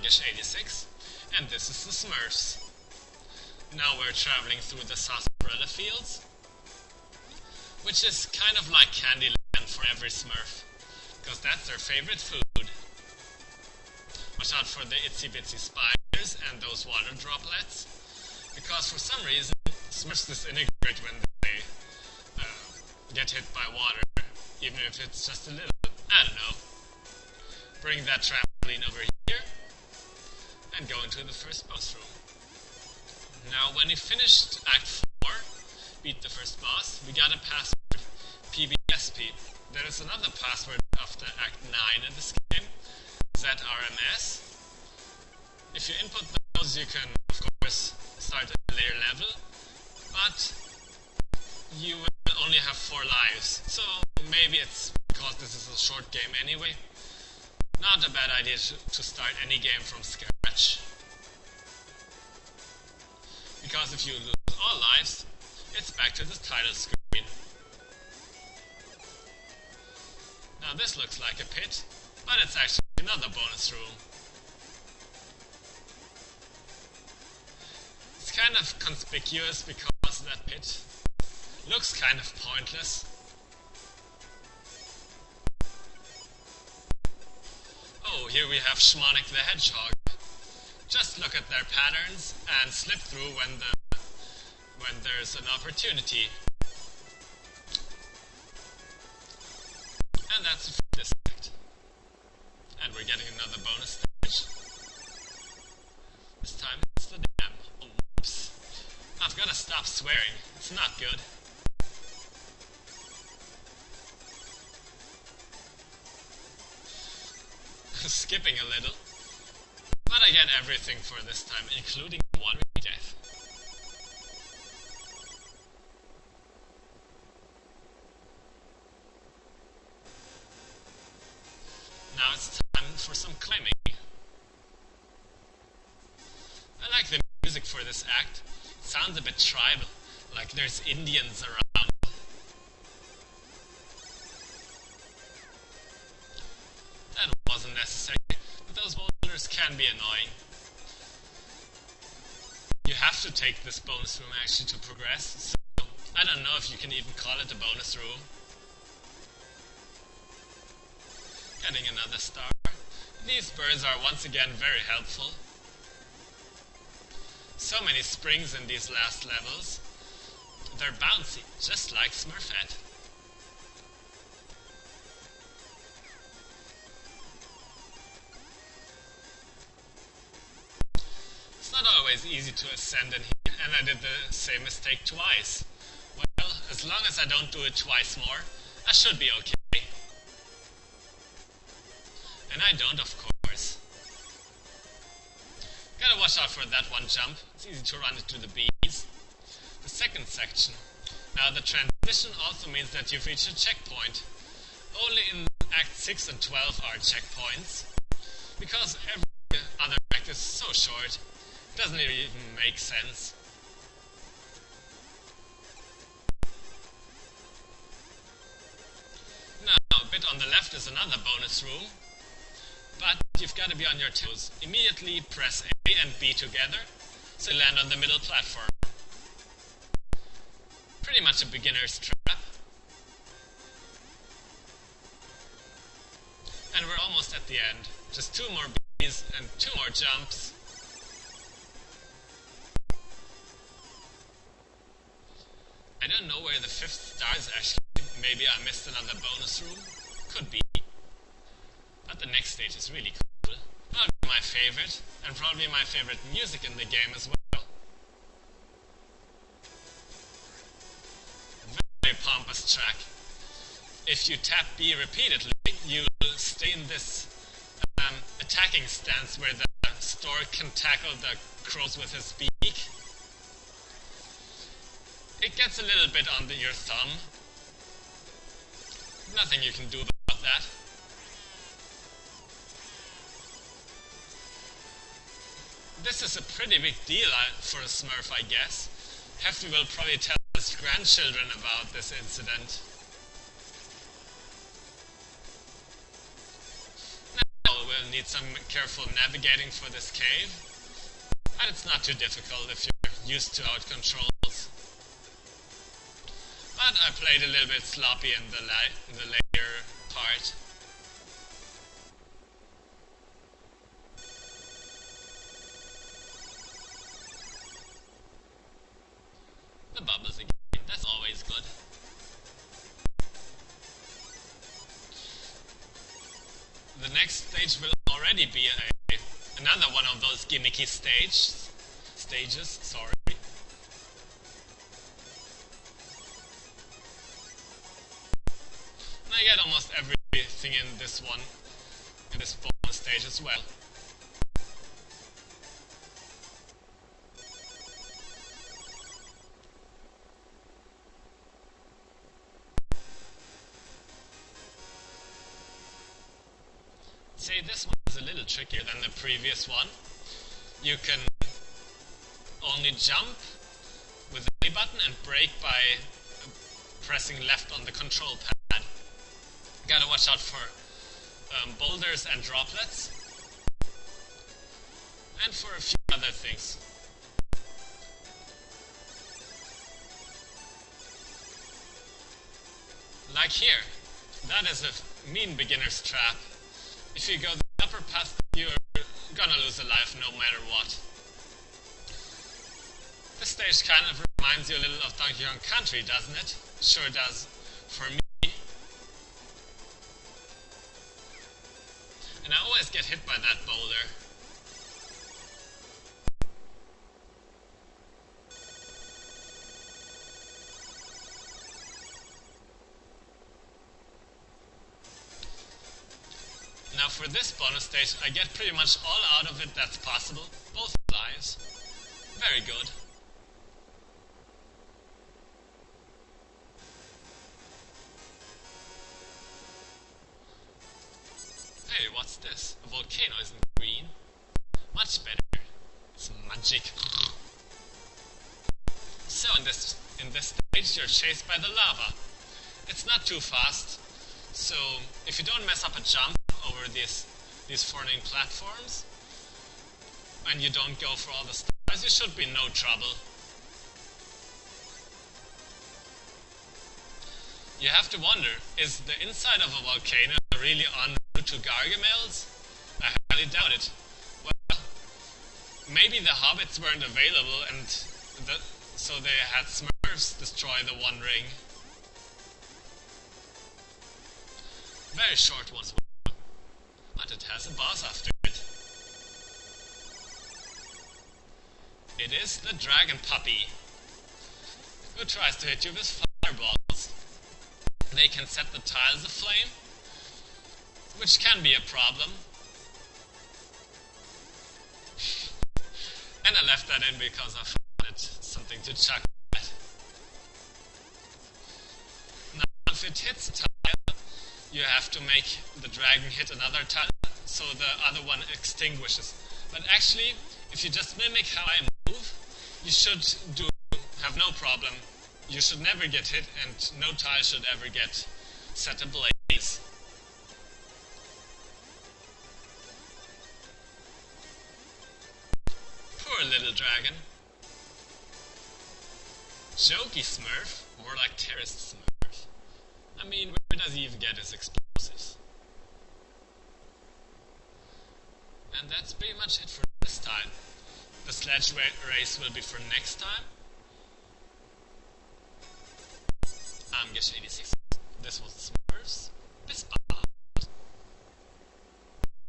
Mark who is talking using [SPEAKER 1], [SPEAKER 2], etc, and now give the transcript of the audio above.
[SPEAKER 1] Sluggish 86, and this is the Smurfs. Now we're traveling through the sarsaparilla fields, which is kind of like Candyland for every Smurf, because that's their favorite food. Watch out for the itsy bitsy spiders and those water droplets, because for some reason Smurfs disintegrate when they get hit by water, even if it's just a little, I don't know. Bring that trampoline over here and go into the first boss room. Now when you finished Act 4, beat the first boss, we got a password, PBSP. There is another password after Act 9 in this game, ZRMS. If you input those, you can of course start a later level, but you will only have 4 lives, so maybe it's because this is a short game anyway. Not a bad idea to start any game from scratch. Because if you lose all lives, it's back to the title screen. Now this looks like a pit, but it's actually another bonus room. It's kind of conspicuous because that pit looks kind of pointless. Oh, here we have Schmonik the Hedgehog. Just look at their patterns and slip through when there's an opportunity. And that's this act. And we're getting another bonus stage. This time it's the dam. Oh, whoops. I've gotta stop swearing. It's not good. Skipping a little. But I get everything for this time, including watery death. Now it's time for some climbing. I like the music for this act. It sounds a bit tribal, like there's Indians around. That wasn't necessary, but those boulders can be annoying. You have to take this bonus room actually to progress, so I don't know if you can even call it a bonus room. Getting another star. These birds are once again very helpful. So many springs in these last levels. They're bouncy, just like Smurfette. It's not always easy to ascend in here, and I did the same mistake twice. Well, as long as I don't do it twice more, I should be okay. And I don't, of course. Gotta watch out for that one jump. It's easy to run into the bees. The second section. Now the transition also means that you've reached a checkpoint. Only in Act 6 and 12 are checkpoints. Because every other act is so short, it doesn't even make sense. Now, a bit on the left is another bonus room. But you've got to be on your toes. Immediately press A and B together, so you land on the middle platform. Pretty much a beginner's trap. And we're almost at the end. Just 2 more bees and 2 more jumps. I don't know where the 5th star is actually. Maybe I missed another bonus room. Could be. But the next stage is really cool. Probably my favorite, and probably my favorite music in the game as well. Very pompous track. If you tap B repeatedly, you'll stay in this attacking stance where the stork can tackle the crows with his beak. It gets a little bit under your thumb. Nothing you can do about that. This is a pretty big deal for a Smurf, I guess. Hefty will probably tell his grandchildren about this incident. Now, when You'll need some careful navigating for this cave, and it's not too difficult if you're used to how it controls. But I played a little bit sloppy in the later part. The bubbles again, that's always good. The next stage will already be another one of those gimmicky stages, sorry. And I get almost everything in this bonus stage as well. Say this one is a little trickier than the previous one. You can only jump with the A button and brake by pressing left on the control pad. Gotta watch out for boulders and droplets, and for a few other things. Like here, that is a mean beginner's trap. If you go the upper path, you're gonna lose a life no matter what. This stage kind of reminds you a little of Donkey Kong Country, doesn't it? Sure does for me. And I always get hit by that boulder. Now for this bonus stage, I get pretty much all out of it that's possible, both lives. Very good. Hey, what's this? A volcano isn't green. Much better. It's magic. So in this stage, you're chased by the lava. It's not too fast, so if you don't mess up a jump over these 4-lane platforms, and you don't go for all the stars, you should be in no trouble. You have to wonder, is the inside of a volcano really en route to Gargamel's? I highly doubt it. Well, maybe the hobbits weren't available, and so they had Smurfs destroy the One Ring. Very short one. But it has a boss after it. It is the Dragon Puppy, who tries to hit you with fireballs. They can set the tiles aflame, which can be a problem. And I left that in because I found it something to chuck at. Now, if it hits a tile, you have to make the dragon hit another tile, so the other one extinguishes. But actually, if you just mimic how I move, you should have no problem. You should never get hit, and no tile should ever get set ablaze. Poor little dragon. Jokey Smurf, more like terrorist Smurf. I mean, where does he even get his explosives? And that's pretty much it for this time. The sledge race will be for next time. I'm Gish86. This was